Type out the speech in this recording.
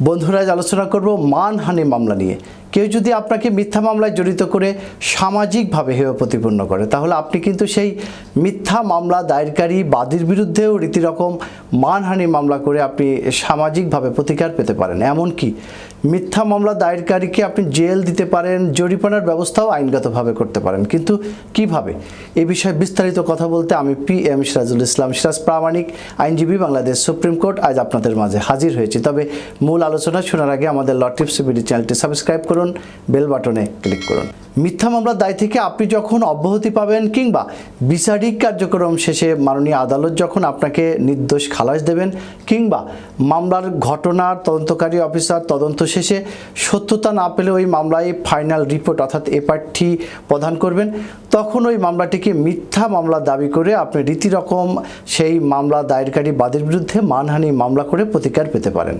বন্ধুরা, আজ আলোচনা করব মানহানি মামলা নিয়ে। কেউ যদি আপনাকে মিথ্যা মামলায় জড়িত করে সামাজিকভাবে হেয় প্রতিপন্ন করে, তাহলে আপনি কিন্তু সেই মিথ্যা মামলা দায়েরকারী বাদীর বিরুদ্ধেও রীতিরকম মানহানি মামলা করে আপনি সামাজিকভাবে প্রতিকার পেতে পারেন। এমনকি মিথ্যা মামলা দায়েরকারীকে আপনি জেল দিতে পারেন, জরিমানার ব্যবস্থাও আইনগতভাবে করতে পারেন। কিন্তু কিভাবে, এই বিষয়ে বিস্তারিত কথা বলতে আমি PM সিরাজুল ইসলাম সিরাজ প্রামাণিক আইনজীবী, বাংলাদেশ সুপ্রিম কোর্ট, আজ আপনাদের মাঝে হাজির হয়েছি। তবে মূল আলোচনা শোনার আগে আমাদের ল টিপস বিডি চ্যানেলটি সাবস্ক্রাইব করুন, বেল বাটনে ক্লিক করুন। মিথ্যা মামলার দায় থেকে আপনি যখন অব্যাহতি পাবেন কিংবা বিচারিক কার্যক্রম শেষে মাননীয় আদালত যখন আপনাকে নির্দোষ খালাস দেবেন কিংবা মামলার ঘটনার তদন্তকারী অফিসার তদন্ত শেষে সত্যতা না পেলে ওই মামলায় ফাইনাল রিপোর্ট অর্থাৎ এপার্টি প্রদান করবেন, তখন ওই মামলাটিকে মিথ্যা মামলা দাবি করে আপনি রীতিরকম সেই মামলা দায়েরকারী বাদীর বিরুদ্ধে মানহানি মামলা করে প্রতিকার পেতে পারেন।